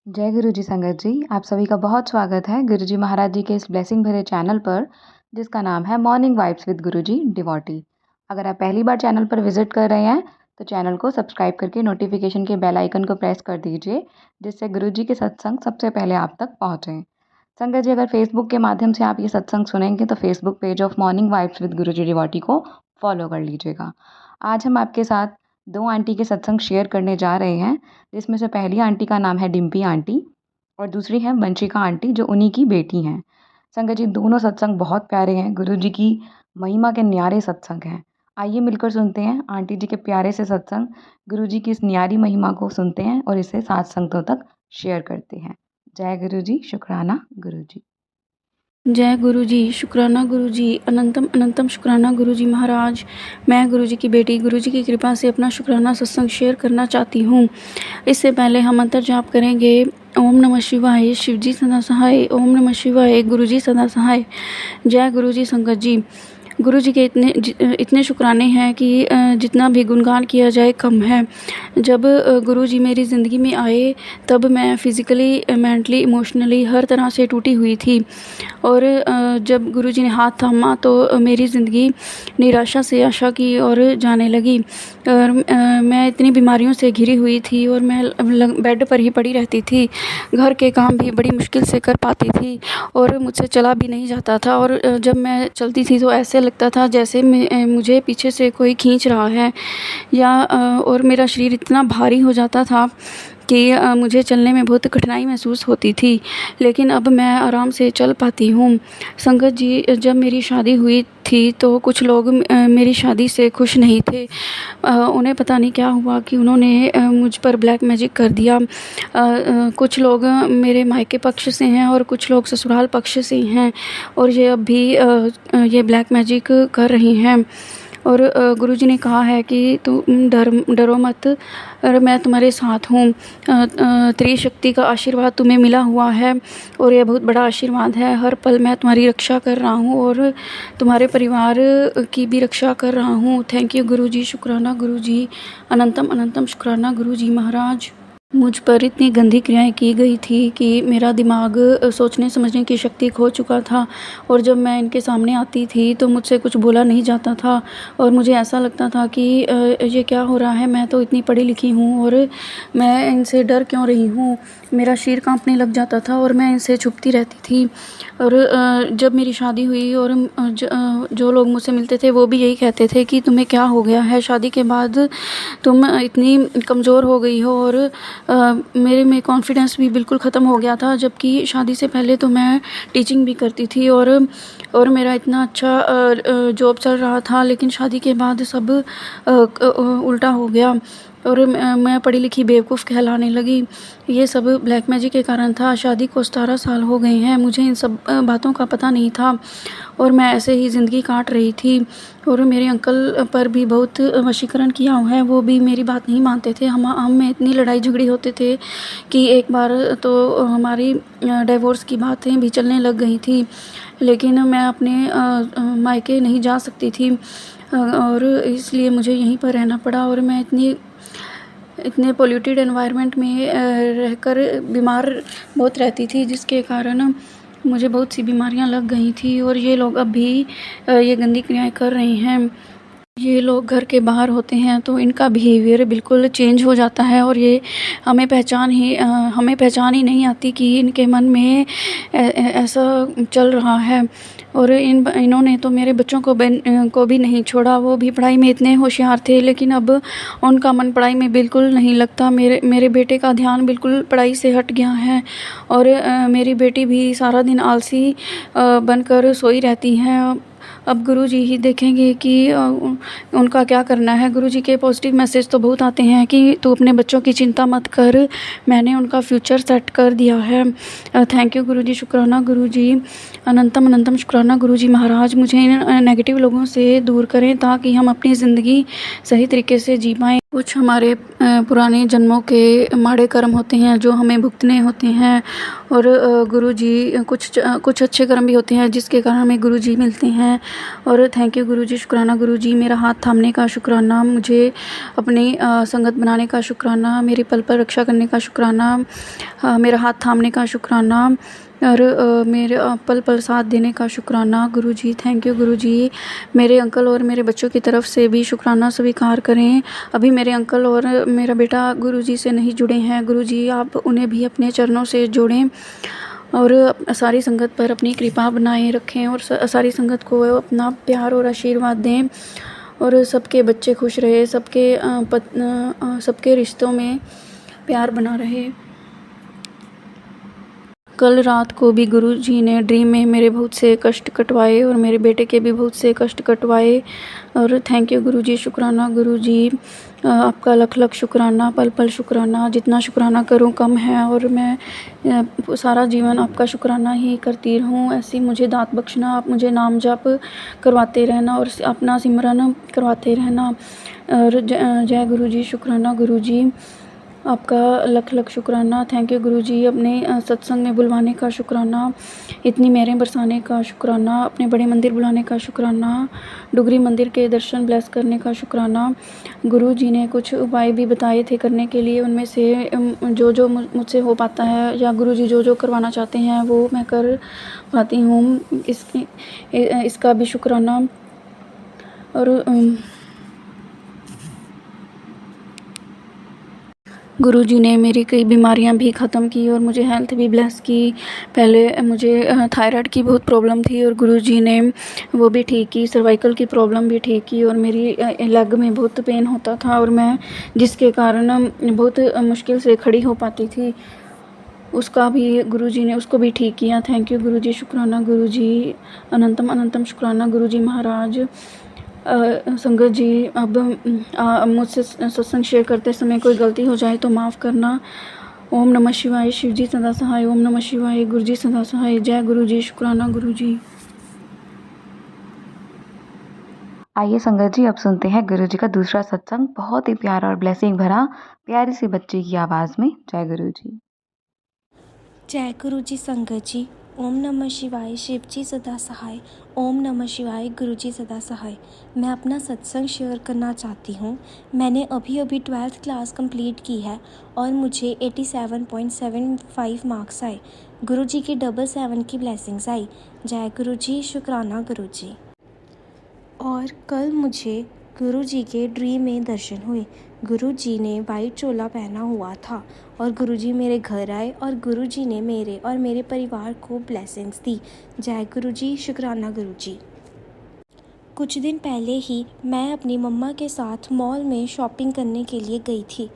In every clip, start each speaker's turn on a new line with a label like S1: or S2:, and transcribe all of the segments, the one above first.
S1: जय गुरु जी संगत जी, आप सभी का बहुत स्वागत है गुरु जी महाराज जी के इस ब्लेसिंग भरे चैनल पर, जिसका नाम है morning vibes with Guru ji devotee. अगर आप पहली बार चैनल पर विजिट कर रहे हैं तो चैनल को सब्सक्राइब करके नोटिफिकेशन के बेल आइकन को प्रेस कर दीजिए, जिससे गुरु जी के सत्संग सबसे पहले आप तक पहुँचें। संगत जी, अगर फेसबुक के माध्यम से आप ये सत्संग सुनेंगे तो Facebook page of morning vibes with Guru ji devotee को फॉलो कर लीजिएगा। आज हम आपके साथ दो आंटी के सत्संग शेयर करने जा रहे हैं, जिसमें से पहली आंटी का नाम है डिम्पी आंटी और दूसरी है वंशिका आंटी, जो उन्हीं की बेटी हैं। संगत जी, दोनों सत्संग बहुत प्यारे हैं, गुरु जी की महिमा के न्यारे सत्संग हैं। आइए मिलकर सुनते हैं आंटी जी के प्यारे से सत्संग, गुरु जी की इस न्यारी महिमा को सुनते हैं और इसे सात संगतों तक शेयर करते हैं। जय गुरु जी, शुक्राना गुरु जी।
S2: जय गुरु जी, शुक्राना गुरु जी, अनंतम अनंतम शुक्राना गुरु जी महाराज। मैं गुरु जी की बेटी गुरु जी की कृपा से अपना शुक्राना सत्संग शेयर करना चाहती हूँ। इससे पहले हम मंत्र जाप करेंगे। ओम नमः शिवाय, शिव जी सदा सहाय। ओम नमः शिवाय, गुरु जी सदा सहाय। जय गुरु जी संगत जी। गुरु जी के इतने शुक्राने हैं कि जितना भी गुणगान किया जाए कम है। जब गुरु जी मेरी ज़िंदगी में आए तब मैं फ़िज़िकली, मेंटली, इमोशनली हर तरह से टूटी हुई थी। और जब गुरु जी ने हाथ थामा तो मेरी ज़िंदगी निराशा से आशा की ओर जाने लगी। और मैं इतनी बीमारियों से घिरी हुई थी और मैं बेड पर ही पड़ी रहती थी। घर के काम भी बड़ी मुश्किल से कर पाती थी और मुझसे चला भी नहीं जाता था। और जब मैं चलती थी तो ऐसे लगता था जैसे मुझे पीछे से कोई खींच रहा है और मेरा शरीर इतना भारी हो जाता था कि मुझे चलने में बहुत कठिनाई महसूस होती थी। लेकिन अब मैं आराम से चल पाती हूँ। संगत जी, जब मेरी शादी हुई थी तो कुछ लोग मेरी शादी से खुश नहीं थे। उन्हें पता नहीं क्या हुआ कि उन्होंने मुझ पर ब्लैक मैजिक कर दिया। कुछ लोग मेरे मायके पक्ष से हैं और कुछ लोग ससुराल पक्ष से हैं और ये अब भी ये ब्लैक मैजिक कर रही हैं। और गुरुजी ने कहा है कि तुम डरो मत और मैं तुम्हारे साथ हूँ। त्रिशक्ति का आशीर्वाद तुम्हें मिला हुआ है और ये बहुत बड़ा आशीर्वाद है। हर पल मैं तुम्हारी रक्षा कर रहा हूँ और तुम्हारे परिवार की भी रक्षा कर रहा हूँ। थैंक यू गुरुजी, शुक्राना गुरुजी, अनंतम अनंतम शुक्राना गुरुजी महाराज। मुझ पर इतनी गंदी क्रियाएं की गई थी कि मेरा दिमाग सोचने समझने की शक्ति खो चुका था। और जब मैं इनके सामने आती थी तो मुझसे कुछ बोला नहीं जाता था और मुझे ऐसा लगता था कि ये क्या हो रहा है, मैं तो इतनी पढ़ी लिखी हूँ और मैं इनसे डर क्यों रही हूँ। मेरा शरीर कांपने लग जाता था और मैं इनसे छुपती रहती थी। और जब मेरी शादी हुई और जो लोग मुझसे मिलते थे वो भी यही कहते थे कि तुम्हें क्या हो गया है, शादी के बाद तुम इतनी कमज़ोर हो गई हो। और मेरे में कॉन्फिडेंस भी बिल्कुल ख़त्म हो गया था। जबकि शादी से पहले तो मैं टीचिंग भी करती थी और मेरा इतना अच्छा जॉब चल रहा था। लेकिन शादी के बाद सब उल्टा हो गया और मैं पढ़ी लिखी बेवकूफ़ कहलाने लगी। ये सब ब्लैक मैजिक के कारण था। शादी को 17 साल हो गए हैं, मुझे इन सब बातों का पता नहीं था और मैं ऐसे ही ज़िंदगी काट रही थी। और मेरे अंकल पर भी बहुत वशीकरण किया हुआ है, वो भी मेरी बात नहीं मानते थे। हम में इतनी लड़ाई झगड़ी होते थे कि एक बार तो हमारी डिवोर्स की बातें भी चलने लग गई थी। लेकिन मैं अपने मायके नहीं जा सकती थी और इसलिए मुझे यहीं पर रहना पड़ा। और मैं इतने पोल्यूटेड एनवायरनमेंट में रहकर बीमार बहुत रहती थी, जिसके कारण मुझे बहुत सी बीमारियां लग गई थी। और ये लोग अब भी ये गंदी क्रियाएं कर रहे हैं। ये लोग घर के बाहर होते हैं तो इनका बिहेवियर बिल्कुल चेंज हो जाता है और ये हमें पहचान ही नहीं आती कि इनके मन में ऐसा चल रहा है। और इन्होंने तो मेरे बच्चों को भी नहीं छोड़ा। वो भी पढ़ाई में इतने होशियार थे, लेकिन अब उनका मन पढ़ाई में बिल्कुल नहीं लगता। मेरे बेटे का ध्यान बिल्कुल पढ़ाई से हट गया है और मेरी बेटी भी सारा दिन आलसी बनकर सोई रहती है। अब गुरुजी ही देखेंगे कि उनका क्या करना है। गुरुजी के पॉजिटिव मैसेज तो बहुत आते हैं कि तू अपने बच्चों की चिंता मत कर, मैंने उनका फ्यूचर सेट कर दिया है। थैंक यू गुरुजी, शुक्राना गुरुजी, अनंतम अनंतम शुक्राना गुरुजी महाराज। मुझे इन नेगेटिव लोगों से दूर करें ताकि हम अपनी ज़िंदगी सही तरीके से जी पाएँ। कुछ हमारे पुराने जन्मों के माड़े कर्म होते हैं जो हमें भुगतने होते हैं और गुरुजी कुछ अच्छे कर्म भी होते हैं जिसके कारण हमें गुरुजी मिलते हैं। और थैंक यू गुरुजी, शुक्राना गुरुजी, मेरा हाथ थामने का शुक्राना, मुझे अपनी संगत बनाने का शुक्राना, मेरी पल पल रक्षा करने का शुक्राना, मेरा हाथ थामने का शुक्राना और मेरे पल पल साथ देने का शुक्राना गुरुजी। थैंक यू गुरुजी। मेरे अंकल और मेरे बच्चों की तरफ से भी शुक्राना स्वीकार करें। अभी मेरे अंकल और मेरा बेटा गुरुजी से नहीं जुड़े हैं, गुरुजी आप उन्हें भी अपने चरणों से जोड़ें और सारी संगत पर अपनी कृपा बनाए रखें और सारी संगत को अपना प्यार और आशीर्वाद दें और सबके बच्चे खुश रहे, सबके रिश्तों में प्यार बना रहे। कल रात को भी गुरुजी ने ड्रीम में मेरे बहुत से कष्ट कटवाए और मेरे बेटे के भी बहुत से कष्ट कटवाए। और थैंक यू गुरुजी, शुक्राना गुरुजी, आपका लख लख शुक्राना, पल पल शुक्राना, जितना शुक्राना करूं कम है और मैं सारा जीवन आपका शुक्राना ही करती रहूं। ऐसी मुझे दात बख्शना, आप मुझे नाम जप करवाते रहना और अपना सिमरन करवाते रहना। और जय गुरुजी, शुक्राना गुरुजी, आपका लख लख शुक्राना। थैंक यू गुरुजी, अपने सत्संग में बुलवाने का शुक्राना, इतनी मेहरें बरसाने का शुक्राना, अपने बड़े मंदिर बुलाने का शुक्राना, डुगरी मंदिर के दर्शन ब्लेस करने का शुक्राना। गुरुजी ने कुछ उपाय भी बताए थे करने के लिए, उनमें से जो जो मुझसे हो पाता है या गुरुजी जो जो करवाना चाहते हैं वो मैं कर पाती हूँ, इसका भी शुक्राना। और गुरुजी ने मेरी कई बीमारियां भी ख़त्म की और मुझे हेल्थ भी ब्लेस की। पहले मुझे थायराइड की बहुत प्रॉब्लम थी और गुरुजी ने वो भी ठीक की, सर्वाइकल की प्रॉब्लम भी ठीक की और मेरी लेग में बहुत पेन होता था और मैं जिसके कारण बहुत मुश्किल से खड़ी हो पाती थी, उसका भी गुरुजी ने उसको भी ठीक किया। थैंक यू गुरुजी, शुक्राना गुरुजी, अनंतम अनंतम शुक्राना गुरुजी महाराज। संगत जी, अब मुझसे सत्संग शेयर करते समय कोई गलती हो जाए तो माफ़ करना। ओम नमः शिवाय, शिव जी सदा सहाय। ओम नमः शिवाय, गुरु जी सदा सहाय। जय गुरु जी, शुक्राना गुरु जी।
S1: आइए संगत जी, अब सुनते हैं गुरु जी का दूसरा सत्संग, बहुत ही प्यारा और ब्लेसिंग भरा, प्यारी सी बच्ची की आवाज़ में। जय गुरु जी।
S3: जय गुरु जी संगत जी। ओम नमः शिवाय, शिव जी सदा सहाय। ओम नमः शिवाय, गुरु जी सदा सहाय। मैं अपना सत्संग शेयर करना चाहती हूँ। मैंने अभी 12th क्लास कंप्लीट की है और मुझे 87.75 मार्क्स आए। गुरु जी की 777 की ब्लेसिंग्स आई। जय गुरु जी, शुक्राना गुरु जी। और कल मुझे गुरु जी के ड्रीम में दर्शन हुए। गुरु जी ने वाइट चोला पहना हुआ था और गुरु जी मेरे घर आए और गुरु जी ने मेरे और मेरे परिवार को ब्लेसिंग्स दी। जय गुरु जी, शुक्राना गुरु जी। कुछ दिन पहले ही मैं अपनी मम्मा के साथ मॉल में शॉपिंग करने के लिए गई थी।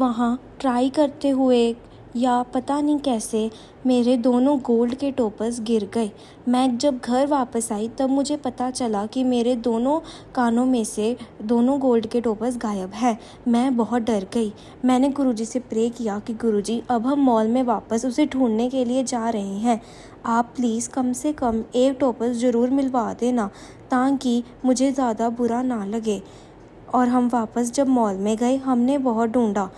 S3: वहाँ ट्राई करते हुए या पता नहीं कैसे मेरे दोनों गोल्ड के टोपर्स गिर गए। मैं जब घर वापस आई तब मुझे पता चला कि मेरे दोनों कानों में से दोनों गोल्ड के टोपर्स गायब हैं। मैं बहुत डर गई। मैंने गुरुजी से प्रे किया कि गुरुजी, अब हम मॉल में वापस उसे ढूंढने के लिए जा रहे हैं, आप प्लीज़ कम से कम एक टोपर्स ज़रूर मिलवा देना ताकि मुझे ज़्यादा बुरा ना लगे। और हम वापस जब मॉल में गए, हमने बहुत ढूंढा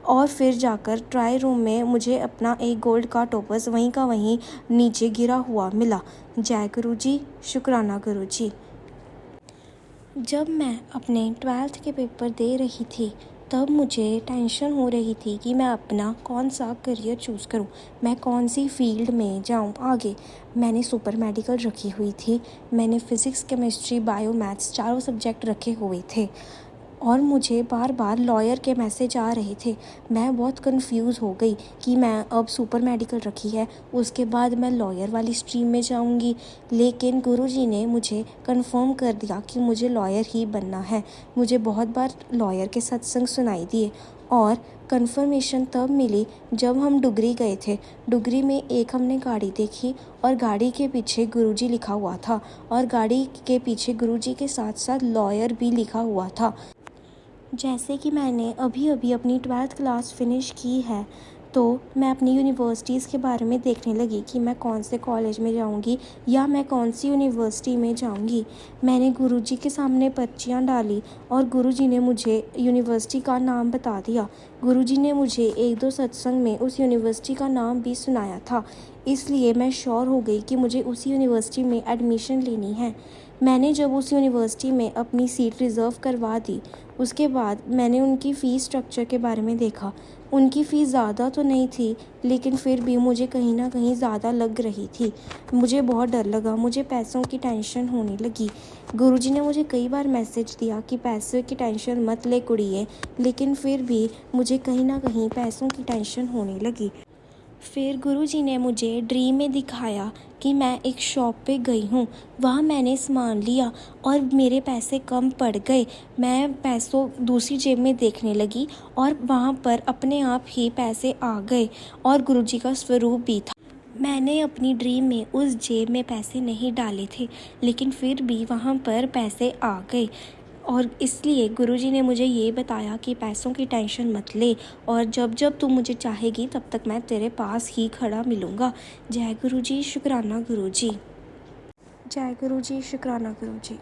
S3: और फिर जाकर ट्राई रूम में मुझे अपना एक गोल्ड का टोपर्स वहीं का वहीं नीचे गिरा हुआ मिला। जय गुरु जी, शुक्राना गुरु जी। जब मैं अपने 12th के पेपर दे रही थी तब मुझे टेंशन हो रही थी कि मैं अपना कौन सा करियर चूज़ करूं, मैं कौन सी फील्ड में जाऊं आगे। मैंने सुपर मेडिकल रखी हुई थी, मैंने फ़िज़िक्स, केमिस्ट्री, बायो, मैथ्स चारों सब्जेक्ट रखे हुए थे और मुझे बार बार लॉयर के मैसेज आ रहे थे। मैं बहुत कंफ्यूज हो गई कि मैं अब सुपर मेडिकल रखी है, उसके बाद मैं लॉयर वाली स्ट्रीम में जाऊंगी। लेकिन गुरुजी ने मुझे कंफर्म कर दिया कि मुझे लॉयर ही बनना है। मुझे बहुत बार लॉयर के सत्संग सुनाई दिए और कंफर्मेशन तब मिली जब हम डुगरी गए थे। डुगरी में एक हमने गाड़ी देखी और गाड़ी के पीछे गुरुजी लिखा हुआ था और गाड़ी के पीछे गुरुजी के साथ साथ लॉयर भी लिखा हुआ था। जैसे कि मैंने अभी अपनी 12th क्लास फिनिश की है तो मैं अपनी यूनिवर्सिटीज़ के बारे में देखने लगी कि मैं कौन से कॉलेज में जाऊंगी या मैं कौन सी यूनिवर्सिटी में जाऊंगी। मैंने गुरुजी के सामने पर्चियाँ डाली और गुरुजी ने मुझे यूनिवर्सिटी का नाम बता दिया। गुरुजी ने मुझे एक दो सत्संग में उस यूनिवर्सिटी का नाम भी सुनाया था, इसलिए मैं श्योर हो गई कि मुझे उसी यूनिवर्सिटी में एडमिशन लेनी है। मैंने जब उस यूनिवर्सिटी में अपनी सीट रिज़र्व करवा दी, उसके बाद मैंने उनकी फ़ीस स्ट्रक्चर के बारे में देखा। उनकी फ़ीस ज़्यादा तो नहीं थी, लेकिन फिर भी मुझे कहीं ना कहीं ज़्यादा लग रही थी। मुझे बहुत डर लगा, मुझे पैसों की टेंशन होने लगी। गुरुजी ने मुझे कई बार मैसेज दिया कि पैसे की टेंशन मत ले कुड़िए, लेकिन फिर भी मुझे कहीं ना कहीं पैसों की टेंशन होने लगी। फिर गुरुजी ने मुझे ड्रीम में दिखाया कि मैं एक शॉप पे गई हूँ, वहाँ मैंने सामान लिया और मेरे पैसे कम पड़ गए। मैं पैसों दूसरी जेब में देखने लगी और वहाँ पर अपने आप ही पैसे आ गए और गुरुजी का स्वरूप भी था। मैंने अपनी ड्रीम में उस जेब में पैसे नहीं डाले थे, लेकिन फिर भी वहाँ पर पैसे आ गए और इसलिए गुरुजी ने मुझे ये बताया कि पैसों की टेंशन मत ले और जब जब तू मुझे चाहेगी तब तक मैं तेरे पास ही खड़ा मिलूँगा। जय गुरुजी, शुक्राना गुरुजी। जय गुरुजी, शुक्राना गुरुजी।